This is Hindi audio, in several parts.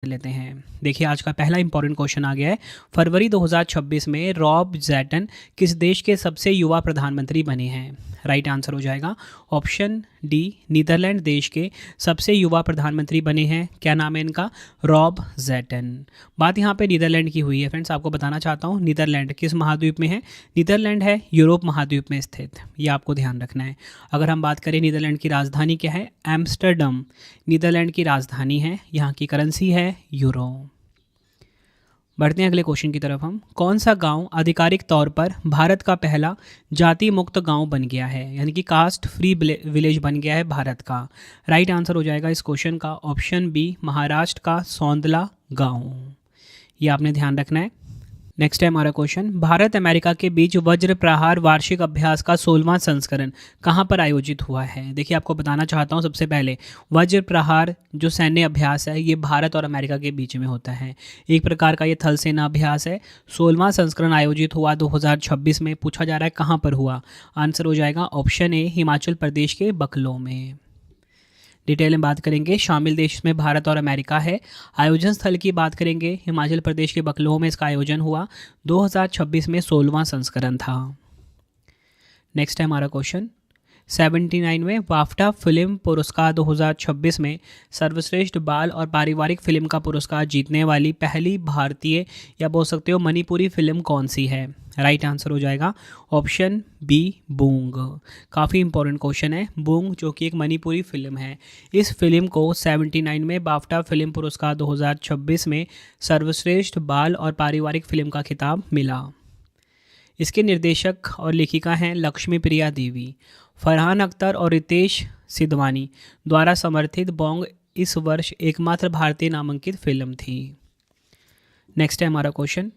लेते हैं। देखिए आज का पहला इंपॉर्टेंट क्वेश्चन आ गया है। फरवरी 2026 में रॉब ज़ेटन किस देश के सबसे युवा प्रधानमंत्री बने हैं? राइट आंसर हो जाएगा ऑप्शन डी, नीदरलैंड देश के सबसे युवा प्रधानमंत्री बने हैं। क्या नाम है इनका? रॉब ज़ेटन। बात यहाँ पे नीदरलैंड की हुई है फ्रेंड्स, आपको बताना चाहता हूँ नीदरलैंड किस महाद्वीप में है। नीदरलैंड है यूरोप महाद्वीप में स्थित, ये आपको ध्यान रखना है। अगर हम बात करें नीदरलैंड की राजधानी क्या है? एम्स्टर्डम नीदरलैंड की राजधानी है। यहाँ की करेंसी है यूरो। बढ़ते हैं अगले क्वेश्चन की तरफ हम। कौन सा गांव आधिकारिक तौर पर भारत का पहला जाति मुक्त गांव बन गया है, यानी कि कास्ट फ्री विलेज बन गया है भारत का? राइट आंसर हो जाएगा इस क्वेश्चन का ऑप्शन बी, महाराष्ट्र का सौंदला गांव। ये आपने ध्यान रखना है। नेक्स्ट है हमारा क्वेश्चन, भारत अमेरिका के बीच वज्र प्रहार वार्षिक अभ्यास का 16वां संस्करण कहाँ पर आयोजित हुआ है? देखिए आपको बताना चाहता हूँ सबसे पहले, वज्र प्रहार जो सैन्य अभ्यास है ये भारत और अमेरिका के बीच में होता है। एक प्रकार का ये थल सेना अभ्यास है। 16वां संस्करण आयोजित हुआ 2026 में। पूछा जा रहा है कहाँ पर हुआ? आंसर हो जाएगा ऑप्शन ए, हिमाचल प्रदेश के बकलो में। डिटेल में बात करेंगे, शामिल देश में भारत और अमेरिका है। आयोजन स्थल की बात करेंगे, हिमाचल प्रदेश के बकलोह में इसका आयोजन हुआ। 2026 में 16वां संस्करण था। नेक्स्ट है हमारा क्वेश्चन, 79वें बाफ्टा फिल्म पुरस्कार 2026 में सर्वश्रेष्ठ बाल और पारिवारिक फिल्म का पुरस्कार जीतने वाली पहली भारतीय या बोल सकते हो मणिपुरी फिल्म कौन सी है? राइट आंसर हो जाएगा ऑप्शन बी, बूंग। काफ़ी इंपॉर्टेंट क्वेश्चन है। बूंग जो कि एक मणिपुरी फिल्म है, इस फिल्म को 79 में बाफ्टा फिल्म पुरस्कार 2026 में सर्वश्रेष्ठ बाल और पारिवारिक फिल्म का खिताब मिला। इसके निर्देशक और लेखिका हैं लक्ष्मी प्रिया देवी। फरहान अख्तर और रितेश सिद्धवानी द्वारा समर्थित बॉन्ग इस वर्ष एकमात्र भारतीय नामांकित फिल्म थी। नेक्स्ट है हमारा question,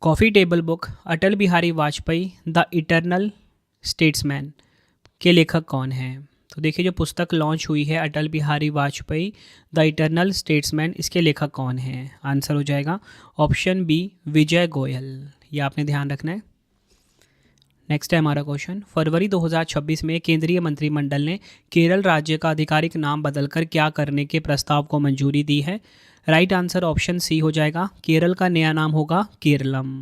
coffee table book Atal Bihari Vajpayee the eternal statesman के लेखक कौन हैं? तो देखिए जो पुस्तक लॉन्च हुई है Atal Bihari Vajpayee the eternal statesman, इसके लेखक कौन हैं? आंसर हो जाएगा ऑप्शन बी, विजय गोयल। ये आपने ध्यान रखना है। नेक्स्ट है हमारा क्वेश्चन, फरवरी 2026 में केंद्रीय मंत्रिमंडल ने केरल राज्य का आधिकारिक नाम बदलकर क्या करने के प्रस्ताव को मंजूरी दी है? राइट आंसर ऑप्शन सी हो जाएगा, केरल का नया नाम होगा केरलम।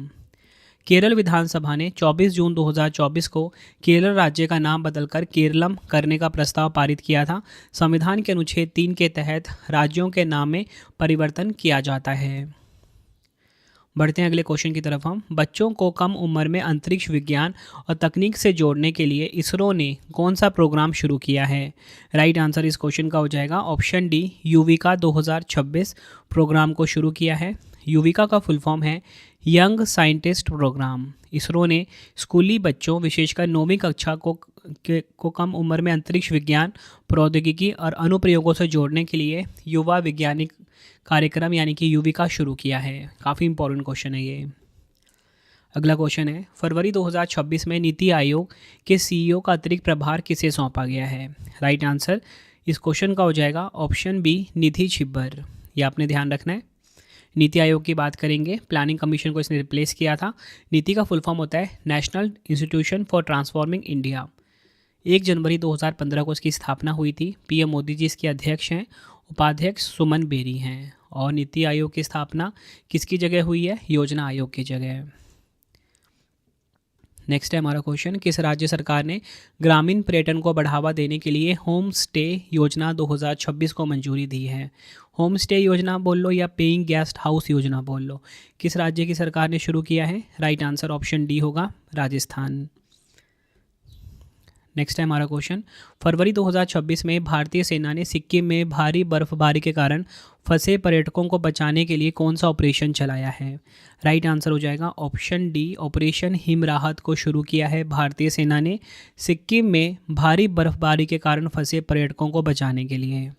केरल विधानसभा ने 24 जून 2024 को केरल राज्य का नाम बदलकर केरलम करने का प्रस्ताव पारित किया था। संविधान के अनुच्छेद 3 के तहत राज्यों के नाम में परिवर्तन किया जाता है। बढ़ते हैं अगले क्वेश्चन की तरफ हम। बच्चों को कम उम्र में अंतरिक्ष विज्ञान और तकनीक से जोड़ने के लिए इसरो ने कौन सा प्रोग्राम शुरू किया है? राइट आंसर इस क्वेश्चन का हो जाएगा ऑप्शन डी, युविका 2026 प्रोग्राम को शुरू किया है। युविका का फुल फॉर्म है यंग साइंटिस्ट प्रोग्राम। इसरो ने स्कूली बच्चों विशेषकर 9वीं कक्षा को कम उम्र में अंतरिक्ष विज्ञान, प्रौद्योगिकी और अनुप्रयोगों से जोड़ने के लिए युवा वैज्ञानिक कार्यक्रम यानी कि युविका शुरू किया है। काफ़ी इंपॉर्टेंट क्वेश्चन है ये। अगला क्वेश्चन है, फरवरी 2026 में नीति आयोग के सीईओ का अतिरिक्त प्रभार किसे सौंपा गया है? राइट आंसर इस क्वेश्चन का हो जाएगा ऑप्शन बी, निधि छिब्बर। ये आपने ध्यान रखना है। नीति आयोग की बात करेंगे, प्लानिंग कमीशन को इसने रिप्लेस किया था। नीति का फुल फॉर्म होता है national institution for transforming India. 1 जनवरी 2015 को इसकी स्थापना हुई थी। पीएम मोदी जी इसके अध्यक्ष हैं, उपाध्यक्ष सुमन बेरी हैं। और नीति आयोग की स्थापना किसकी जगह हुई है? योजना आयोग की जगह। नेक्स्ट है हमारा क्वेश्चन, किस राज्य सरकार ने ग्रामीण पर्यटन को बढ़ावा देने के लिए होम स्टे योजना 2026 को मंजूरी दी है? होम स्टे योजना बोल लो या पेइंग गेस्ट हाउस योजना बोल लो, किस राज्य की सरकार ने शुरू किया है? राइट आंसर ऑप्शन डी होगा, राजस्थान। नेक्स्ट है हमारा क्वेश्चन, फरवरी 2026 में भारतीय सेना ने सिक्किम में भारी बर्फबारी के कारण फंसे पर्यटकों को बचाने के लिए कौन सा ऑपरेशन चलाया है? राइट आंसर हो जाएगा ऑप्शन डी, ऑपरेशन हिम राहत को शुरू किया है भारतीय सेना ने सिक्किम में भारी बर्फबारी के कारण फंसे पर्यटकों को बचाने के लिए।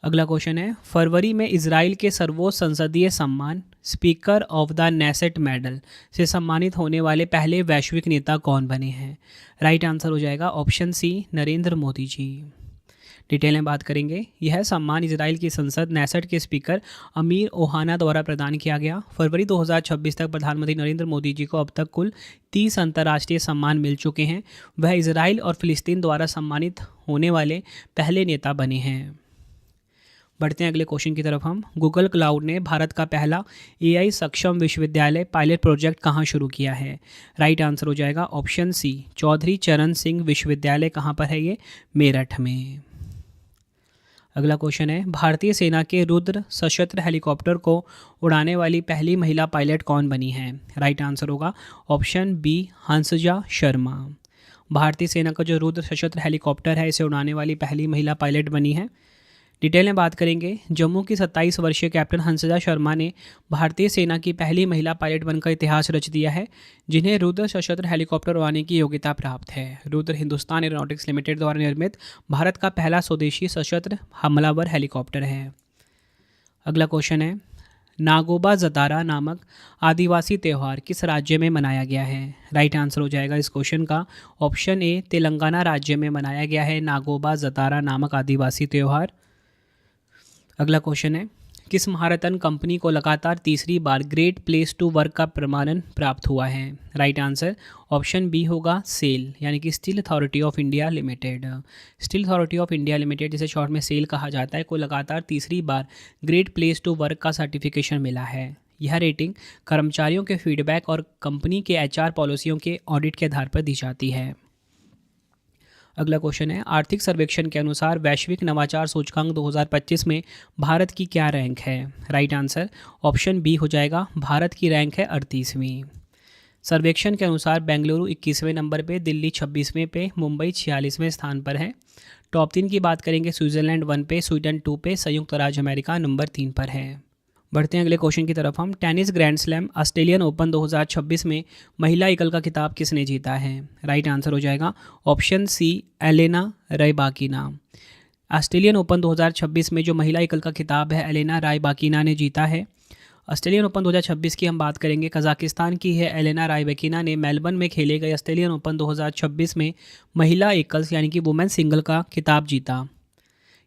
अगला क्वेश्चन है, फरवरी में इजराइल के सर्वोच्च संसदीय सम्मान speaker of the Knesset medal से सम्मानित होने वाले पहले वैश्विक नेता कौन बने हैं? राइट आंसर हो जाएगा ऑप्शन सी, नरेंद्र मोदी जी। डिटेल में बात करेंगे, यह सम्मान इजराइल की संसद नेसेट के स्पीकर अमीर ओहाना द्वारा प्रदान किया गया। फरवरी 2026 तक प्रधानमंत्री नरेंद्र मोदी जी को अब तक कुल 30 अंतर्राष्ट्रीय सम्मान मिल चुके हैं। वह इजराइल और फिलिस्तीन द्वारा सम्मानित होने वाले पहले नेता बने हैं। बढ़ते हैं अगले क्वेश्चन की तरफ हम। गूगल क्लाउड ने भारत का पहला एआई सक्षम विश्वविद्यालय पायलट प्रोजेक्ट कहाँ शुरू किया है? राइट आंसर हो जाएगा ऑप्शन सी, चौधरी चरण सिंह विश्वविद्यालय। कहाँ पर है ये? मेरठ में। अगला क्वेश्चन है, भारतीय सेना के रुद्र सशस्त्र हेलीकॉप्टर को उड़ाने वाली पहली महिला पायलट कौन बनी है? राइट आंसर होगा ऑप्शन बी, हंसजा शर्मा। भारतीय सेना का जो रुद्र सशस्त्र हेलीकॉप्टर है, इसे उड़ाने वाली पहली महिला पायलट बनी है। डिटेल में बात करेंगे। जम्मू की 27 वर्षीय कैप्टन हंसजा शर्मा ने भारतीय सेना की पहली महिला पायलट बनकर इतिहास रच दिया है, जिन्हें रुद्र सशस्त्र हेलीकॉप्टर उड़ाने की योग्यता प्राप्त है। रुद्र हिंदुस्तान एरोनॉटिक्स लिमिटेड द्वारा निर्मित भारत का पहला स्वदेशी सशस्त्र हमलावर हेलीकॉप्टर है। अगला क्वेश्चन है, नागोबा जतारा नामक आदिवासी त्यौहार किस राज्य में मनाया गया है? राइट आंसर हो जाएगा इस क्वेश्चन का ऑप्शन ए, तेलंगाना राज्य में मनाया गया है नागोबा जतारा नामक आदिवासी त्यौहार। अगला क्वेश्चन है, किस महारत्न कंपनी को लगातार तीसरी बार ग्रेट प्लेस टू वर्क का प्रमाणन प्राप्त हुआ है? राइट आंसर ऑप्शन बी होगा सेल, यानी कि steel authority of India limited. Steel authority of India limited, जिसे शॉर्ट में सेल कहा जाता है, को लगातार तीसरी बार ग्रेट प्लेस टू वर्क का सर्टिफिकेशन मिला है। यह रेटिंग कर्मचारियों के फीडबैक और कंपनी के एचआर पॉलिसियों के ऑडिट के आधार पर दी जाती है। अगला क्वेश्चन है, आर्थिक सर्वेक्षण के अनुसार वैश्विक नवाचार सूचकांक 2025 में भारत की क्या रैंक है? राइट आंसर ऑप्शन बी हो जाएगा, भारत की रैंक है 38वीं। सर्वेक्षण के अनुसार बेंगलुरु 21वें नंबर पे, दिल्ली 26वें पे, मुंबई 46वें स्थान पर है। टॉप 3 की बात करेंगे, स्विट्जरलैंड 1 पे, स्वीडन 2 पे, संयुक्त राज्य अमेरिका नंबर 3 पर है। बढ़ते हैं अगले क्वेश्चन की तरफ हम। Tennis grand slam Australian Open 2026 में महिला एकल का खिताब किसने जीता है? राइट आंसर हो जाएगा option C, Elena Rybakina. Australian Open 2026 में जो महिला एकल का खिताब है, एलेना रायबाकिना ने जीता है। ऑस्ट्रेलियन ओपन 2026 की हम बात करेंगे, कजाकिस्तान की है एलेना रायबाकिना ने मेलबर्न में खेले गए ऑस्ट्रेलियन ओपन 2026 में महिला एकल्स यानी कि वुमेन सिंगल का खिताब जीता।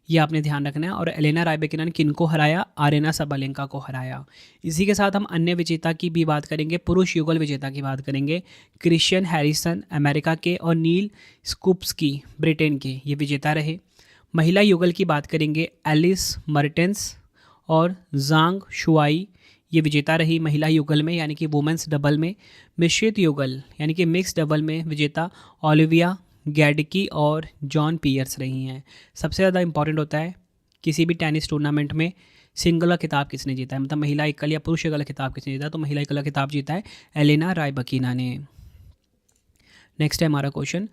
ये आपने ध्यान रखना है। और एलेना रायबाकिना ने किनको हराया? आरेना सबालेंका को हराया। इसी के साथ हम अन्य विजेता की भी बात करेंगे, पुरुष युगल विजेता की बात करेंगे। क्रिश्चियन हैरिसन अमेरिका के और नील स्कूप्सकी ब्रिटेन के, ये विजेता रहे। महिला युगल की बात करेंगे, एलिस मर्टेंस और जांग शुआई, ये विजेता रही महिला युगल में यानी कि वुमेंस डबल में। मिश्रित युगल यानी कि मिक्स डबल में विजेता ओलिविया गैडकी और जॉन पियर्स रही हैं। सबसे ज़्यादा इंपॉर्टेंट होता है किसी भी टेनिस टूर्नामेंट में सिंगल का खिताब किसने जीता है, मतलब महिला एकल या पुरुष एकल खिताब किसने जीता है, तो महिला एकल का खिताब जीता है एलेना रायबाकिना ने। नेक्स्ट है हमारा क्वेश्चन,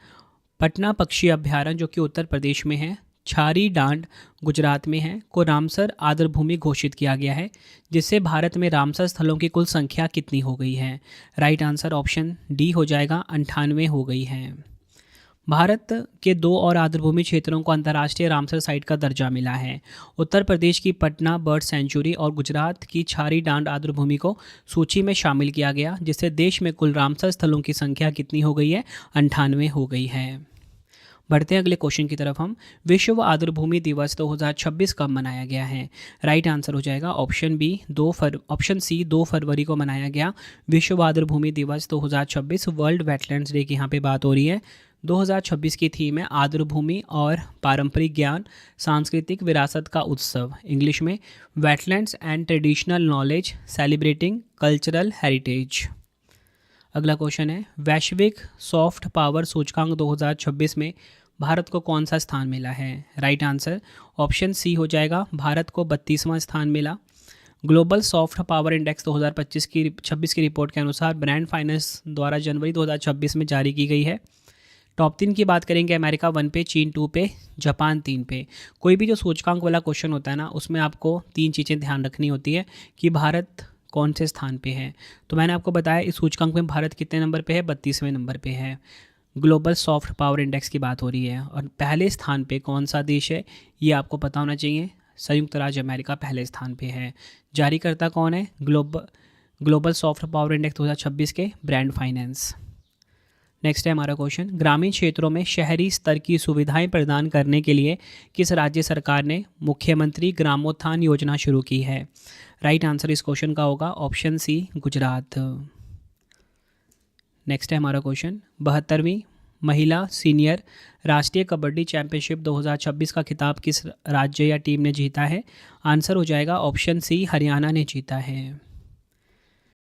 पटना पक्षी अभ्यारण्य जो कि उत्तर प्रदेश में है, छारी डांड गुजरात में है, को रामसर आर्द्रभूमि घोषित किया गया है, जिससे भारत में रामसर स्थलों की कुल संख्या कितनी हो गई है? राइट आंसर ऑप्शन डी हो जाएगा, 98 हो गई है। भारत के 2 और आर्द्रभूमि क्षेत्रों को अंतर्राष्ट्रीय रामसर साइट का दर्जा मिला है। उत्तर प्रदेश की पटना बर्ड सेंचुरी और गुजरात की छारी डांड आर्द्रभूमि को सूची में शामिल किया गया, जिससे देश में कुल रामसर स्थलों की संख्या कितनी हो गई है? 98 हो गई है। बढ़ते हैं अगले क्वेश्चन की तरफ हम। विश्व आर्द्रभूमि दिवस 2026 कब मनाया गया है? राइट आंसर हो जाएगा ऑप्शन बी, ऑप्शन सी 2 फरवरी को मनाया गया विश्व आर्द्रभूमि दिवस 2026। वर्ल्ड वेटलैंड्स डे की यहाँ पे बात हो रही है। 2026 की थीम है आर्द्रभूमि और पारंपरिक ज्ञान, सांस्कृतिक विरासत का उत्सव, इंग्लिश में wetlands and traditional knowledge celebrating cultural heritage. अगला क्वेश्चन है, वैश्विक सॉफ्ट पावर सूचकांक 2026 में भारत को कौन सा स्थान मिला है? राइट आंसर ऑप्शन सी हो जाएगा, भारत को 32वां स्थान मिला। ग्लोबल सॉफ्ट पावर इंडेक्स 2026 की रिपोर्ट के अनुसार ब्रांड फाइनेंस द्वारा जनवरी 2026 में जारी की गई है। टॉप 3 की बात करेंगे, अमेरिका 1 पे, चीन 2 पे, जापान 3 पे। कोई भी जो सूचकांक वाला क्वेश्चन होता है ना, उसमें आपको 3 चीज़ें ध्यान रखनी होती है कि भारत कौन से स्थान पे है। तो मैंने आपको बताया इस सूचकांक में भारत कितने नंबर पे है? 32वें नंबर पे है। ग्लोबल सॉफ्ट पावर इंडेक्स की बात हो रही है और पहले स्थान पे कौन सा देश है ये आपको पता होना चाहिए। संयुक्त राज्य अमेरिका पहले स्थान पे है। जारीकर्ता कौन है? ग्लोबल सॉफ्ट पावर इंडेक्स 2026 के ब्रांड फाइनेंस। नेक्स्ट है हमारा क्वेश्चन, ग्रामीण क्षेत्रों में शहरी स्तर की सुविधाएं प्रदान करने के लिए किस राज्य सरकार ने मुख्यमंत्री ग्रामोत्थान योजना शुरू की है? राइट आंसर इस क्वेश्चन का होगा ऑप्शन सी, गुजरात। नेक्स्ट है हमारा क्वेश्चन, 72वीं महिला सीनियर राष्ट्रीय कबड्डी चैंपियनशिप 2026 का खिताब किस राज्य या टीम ने जीता है? आंसर हो जाएगा ऑप्शन सी, हरियाणा ने जीता है।